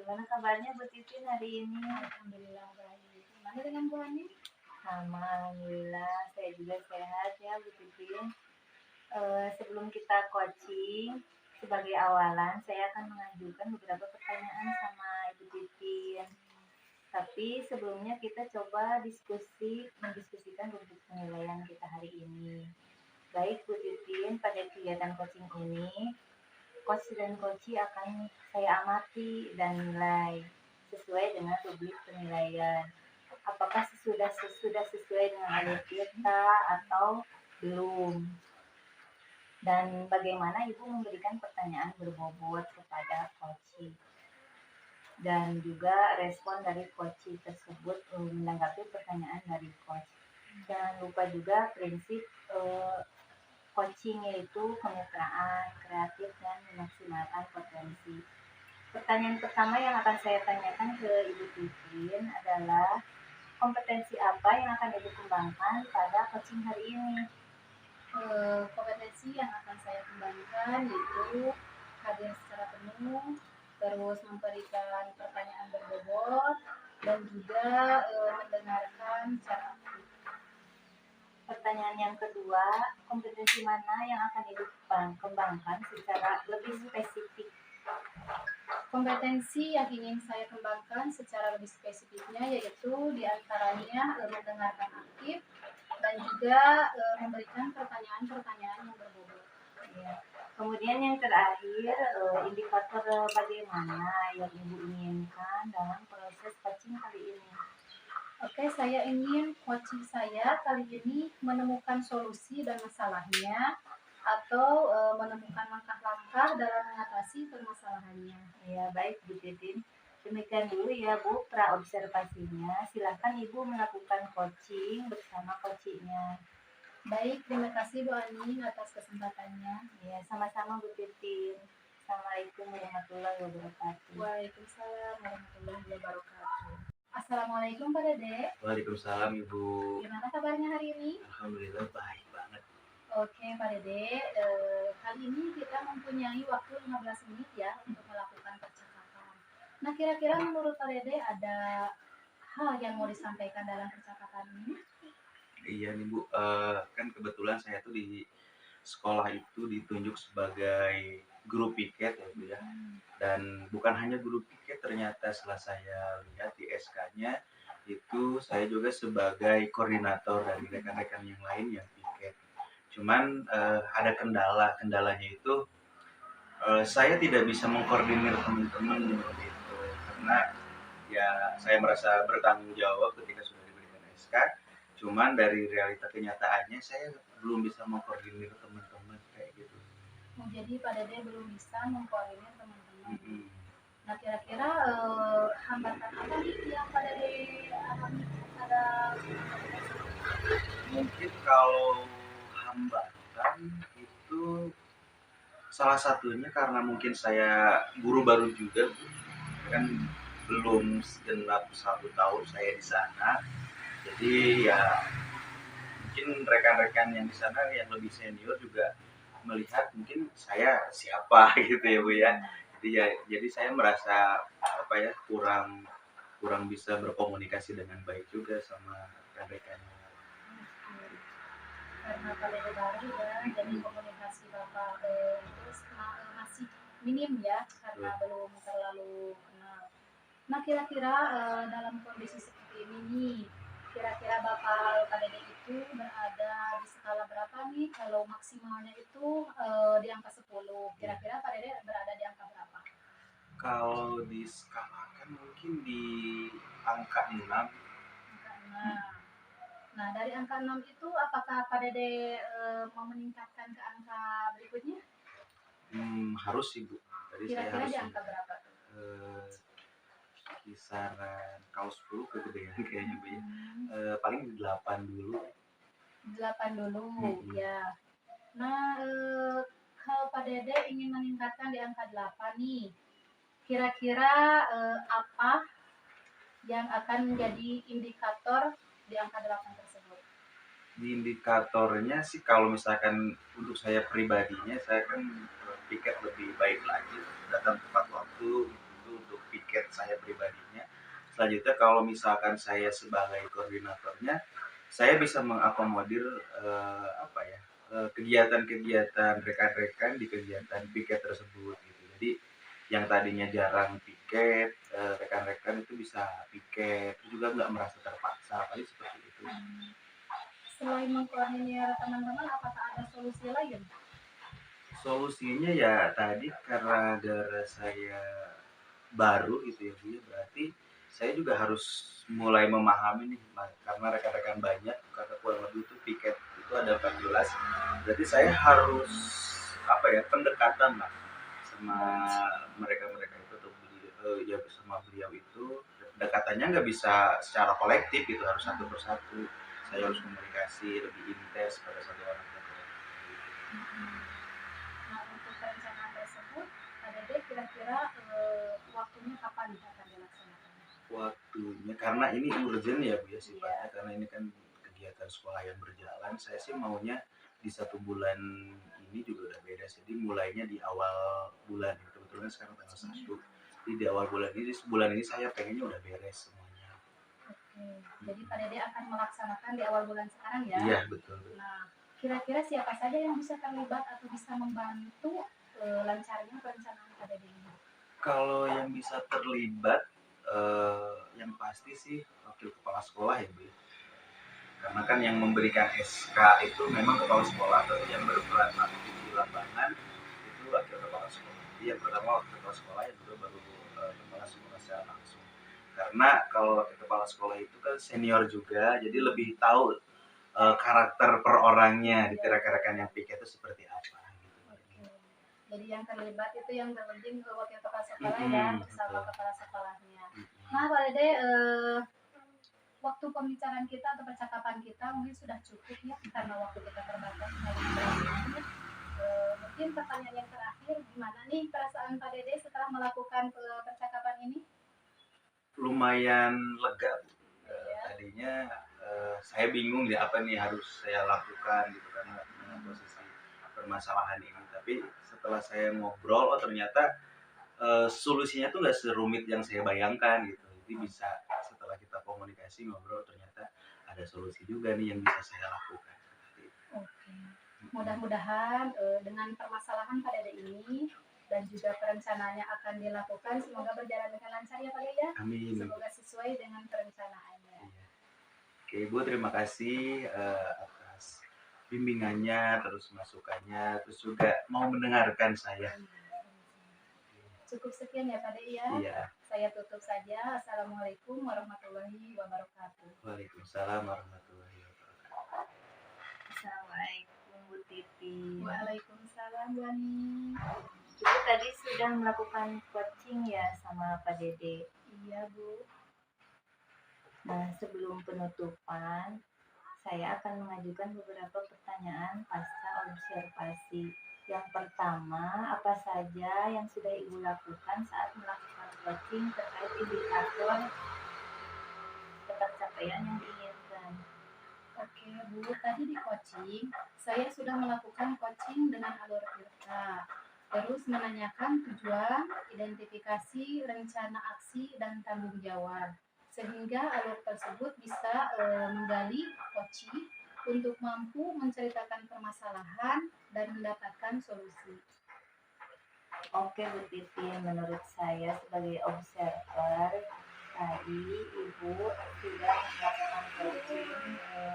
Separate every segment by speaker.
Speaker 1: Gimana kabarnya Bu Titin hari ini?
Speaker 2: Alhamdulillah baik. Gimana dengan Bu Ani?
Speaker 1: Sama, alhamdulillah saya juga sehat ya Bu Titin. Sebelum kita coaching, sebagai awalan saya akan mengajukan beberapa pertanyaan sama Ibu Titin. Tapi sebelumnya kita coba mendiskusikan rumput penilaian kita hari ini. Baik Bu Titin, pada kegiatan coaching ini, coach dan coachee akan saya amati dan nilai sesuai dengan rubrik penilaian. Apakah sudah sesuai dengan alur kita atau belum? Dan bagaimana Ibu memberikan pertanyaan berbobot kepada coachee? Dan juga respon dari coachee tersebut menanggapi pertanyaan dari coach. Jangan lupa juga prinsip coaching yaitu kemitraan, kreatif, dan memaksimalkan potensi. Pertanyaan pertama yang akan saya tanyakan ke Ibu Titin adalah kompetensi apa yang akan Ibu kembangkan pada coaching hari ini?
Speaker 2: Kompetensi yang akan saya kembangkan yaitu hadir secara penuh, terus memberikan pertanyaan berbobot, dan juga mendengarkan secara aktif.
Speaker 1: Pertanyaan yang kedua, kompetensi mana yang akan Ibu kembangkan secara lebih spesifik?
Speaker 2: Kompetensi yang ingin saya kembangkan secara lebih spesifiknya yaitu diantaranya mendengarkan aktif dan juga memberikan pertanyaan-pertanyaan yang berbobot.
Speaker 1: Ya. Kemudian yang terakhir, indikator bagaimana yang Ibu inginkan dalam proses coaching kali ini?
Speaker 2: Oke, saya ingin coaching saya kali ini menemukan solusi dan masalahnya atau menemukan langkah-langkah dalam mengatasi permasalahannya.
Speaker 1: Ya, baik Bu Titin. Demikian dulu ya Bu praobservasinya. Silakan Ibu melakukan coaching bersama coachingnya.
Speaker 2: Baik, terima kasih Bu Ani atas kesempatannya.
Speaker 1: Ya, sama-sama Bu Titin. Assalamualaikum warahmatullahi wabarakatuh.
Speaker 2: Waalaikumsalam warahmatullahi wabarakatuh. Assalamualaikum Pak Dede.
Speaker 3: Waalaikumsalam Ibu.
Speaker 2: Gimana kabarnya hari ini?
Speaker 3: Alhamdulillah baik banget.
Speaker 2: Oke Pak Dede, kali ini kita mempunyai waktu 15 menit ya untuk melakukan percakapan. Nah, kira-kira menurut Pak Dede ada hal yang mau disampaikan dalam percakapan ini?
Speaker 3: Iya nih Bu, kan kebetulan saya tuh di sekolah itu ditunjuk sebagai guru piket ya Bu ya. Dan bukan hanya guru piket, ternyata setelah saya lihat di SK-nya itu saya juga sebagai koordinator dari rekan-rekan yang lain yang piket. Cuman ada kendalanya itu saya tidak bisa mengkoordinir teman-teman gitu, karena ya saya merasa bertanggung jawab ketika sudah diberikan SK. Cuman dari realita kenyataannya saya belum bisa mengkoordinir teman-teman kayak gitu.
Speaker 2: Jadi Pak Dede belum bisa mengkoordinir teman-teman.
Speaker 3: Mm-mm.
Speaker 2: Nah, kira-kira hambatan apa nih yang Pak Dede alami pada
Speaker 3: Mungkin kalau hambatan itu salah satunya karena mungkin saya guru baru juga, kan belum segenap 1 tahun saya di sana. Jadi ya mungkin rekan-rekan yang di sana yang lebih senior juga melihat mungkin saya siapa gitu ya Bu ya. Jadi saya merasa apa ya kurang bisa berkomunikasi dengan baik juga sama rekan-rekannya.
Speaker 2: karena Pak Dede baru ya, jadi komunikasi Bapak itu masih minim ya, karena belum terlalu kenal. Nah, kira-kira dalam kondisi seperti ini nih, kira-kira Bapak Pak Dede itu berada di skala berapa nih? Kalau maksimalnya itu di angka 10, kira-kira Pak Dede berada di angka berapa?
Speaker 3: Kalau diskalakan mungkin di angka 6.
Speaker 2: Angka 6. Nah, dari angka 6 itu apakah Pak Dede mau meningkatkan ke angka berikutnya?
Speaker 3: Harus sih Bu. Tadi saya
Speaker 2: Kira-kira
Speaker 3: harus
Speaker 2: di angka berapa tuh?
Speaker 3: kisaran kaos 10 kegedean kayaknya Bu ya. Paling 8 dulu.
Speaker 2: 8 dulu, ya. Nah, kalau Pak Dede ingin meningkatkan di angka 8 nih, kira-kira apa yang akan menjadi indikator di angka 8 tersebut?
Speaker 3: Di indikatornya sih kalau misalkan untuk saya pribadinya, saya kan piket lebih baik lagi, datang tepat waktu itu untuk piket piket saya pribadinya. Selanjutnya kalau misalkan saya sebagai koordinatornya, saya bisa mengakomodir, apa ya, kegiatan-kegiatan rekan-rekan di kegiatan piket tersebut gitu. Jadi yang tadinya jarang piket, rekan-rekan itu bisa piket, terus juga nggak merasa terpaksa, paling seperti itu.
Speaker 2: Selain mengkoordinir teman-teman, apakah ada solusi lain?
Speaker 3: Solusinya ya tadi karena gara saya baru gitu ya Bu ya, berarti saya juga harus mulai memahami nih, karena rekan-rekan banyak, karena kurang lebih itu piket itu ada 14, berarti saya harus apa ya, pendekatan lah sama mereka-mereka itu atau ya sama beliau itu, pendekatannya nggak bisa secara kolektif gitu, harus satu persatu. Saya harus komunikasi lebih intens pada satu orang satu orang.
Speaker 2: Nah, untuk perencanaan tersebut, Pak Dede kira-kira waktunya kapan akan dilaksanakan?
Speaker 3: Waktunya karena ini urgent ya Bu ya sifatnya,
Speaker 1: Iya.
Speaker 3: karena ini kan kegiatan sekolah yang berjalan, saya sih maunya di 1 bulan ini juga udah beres. Jadi mulainya di awal bulan, kebetulan sekarang tanggal 1. Jadi di awal bulan ini, sebulan ini saya pengennya udah beres semuanya.
Speaker 2: Oke, jadi Pak Dede akan melaksanakan di awal bulan sekarang ya?
Speaker 3: Iya betul.
Speaker 2: Nah, kira-kira siapa saja yang bisa terlibat atau bisa membantu lancarnya perencanaan Pak Dede ini?
Speaker 3: Kalau yang bisa terlibat, yang pasti sih wakil kepala sekolah ya Bu ya. Karena kan yang memberikan SK itu memang kepala sekolah, tapi yang berperan aktif di lapangan itu wakil kepala sekolah. Jadi yang pertama wakil kepala sekolah, yang kedua baru kepala sekolah secara langsung. Karena kalau wakil kepala sekolah itu kan senior juga, jadi lebih tahu karakter per orangnya di rekan-rekan yang piket itu seperti apa. Gitu.
Speaker 2: Oke. Jadi yang terlibat itu yang terpenting wakil kepala sekolah ya, bersama kepala sekolahnya. Nah, Pak Dede, waktu pembicaraan kita atau percakapan kita mungkin sudah cukup ya, karena waktu kita terbatas hanya berapa menit. Mungkin pertanyaan yang terakhir, gimana nih perasaan Pak Dede setelah melakukan percakapan ini?
Speaker 3: Lumayan lega Bu. Tadinya saya bingung ya apa nih harus saya lakukan gitu karena dengan posisi permasalahan ini. Tapi setelah saya ngobrol, oh ternyata solusinya tuh nggak serumit yang saya bayangkan gitu. Jadi bisa setelah kita komunikasi ngobrol ternyata ada solusi juga nih yang bisa saya lakukan.
Speaker 2: Oke. Mudah-mudahan dengan permasalahan Pak Dede ini dan juga perencanaannya akan dilakukan, semoga berjalan dengan lancar ya Pak Dede ya.
Speaker 3: Amin.
Speaker 2: Semoga sesuai dengan perencanaannya.
Speaker 3: Iya. Oke Bu, terima kasih atas bimbingannya, terus masukannya, terus juga mau mendengarkan saya.
Speaker 2: Cukup sekian ya Pak Dede ya.
Speaker 3: Iya.
Speaker 2: Saya tutup saja. Assalamualaikum warahmatullahi wabarakatuh.
Speaker 3: Waalaikumsalam warahmatullahi wabarakatuh.
Speaker 1: Assalamualaikum Bu Titi.
Speaker 2: Waalaikumsalam Bu Ani.
Speaker 1: Ibu tadi sudah melakukan coaching ya sama Pak Dede.
Speaker 2: Iya Bu.
Speaker 1: Nah, sebelum penutupan, saya akan mengajukan beberapa pertanyaan pasca observasi. Yang pertama, apa saja yang sudah Ibu lakukan saat melakukan coaching terkait indikator pencapaian yang diinginkan?
Speaker 2: Oke Bu, tadi di coaching, saya sudah melakukan coaching dengan alur Tirta. Terus menanyakan tujuan, identifikasi, rencana aksi, dan tanggung jawab. Sehingga alur tersebut bisa menggali coaching untuk mampu menceritakan permasalahan dan mendapatkan solusi.
Speaker 1: Oke Bu Titi, menurut saya sebagai observer, tadi Ibu sudah melakukan coaching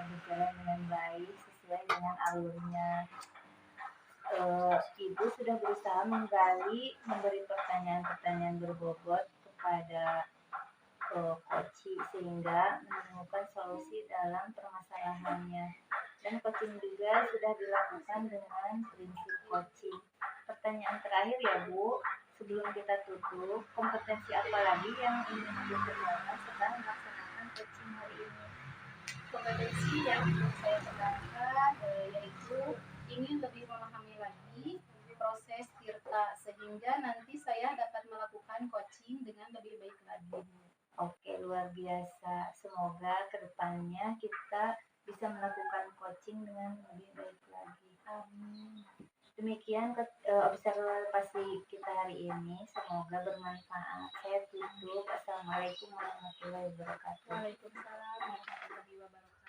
Speaker 1: berjalan dengan baik sesuai dengan alurnya. Ibu sudah berusaha menggali, memberi pertanyaan-pertanyaan berbobot kepada coaching sehingga menemukan solusi dalam permasalahannya. Dan coaching juga sudah dilakukan dengan prinsip coaching. Pertanyaan terakhir ya Bu, sebelum kita tutup, kompetensi apa lagi yang ingin Ibu kembangkan setelah melaksanakan coaching hari ini?
Speaker 2: Kompetensi yang ingin saya kembangkan yaitu ingin lebih memahami lagi proses Tirta sehingga nanti saya dapat melakukan coaching dengan lebih baik lagi.
Speaker 1: Oke, luar biasa. Semoga kedepannya kita bisa melakukan coaching dengan lebih baik lagi. Amin. Demikian observasi kita hari ini, semoga bermanfaat. Saya tutup. Assalamualaikum warahmatullahi wabarakatuh.
Speaker 2: Waalaikumsalam warahmatullahi wabarakatuh.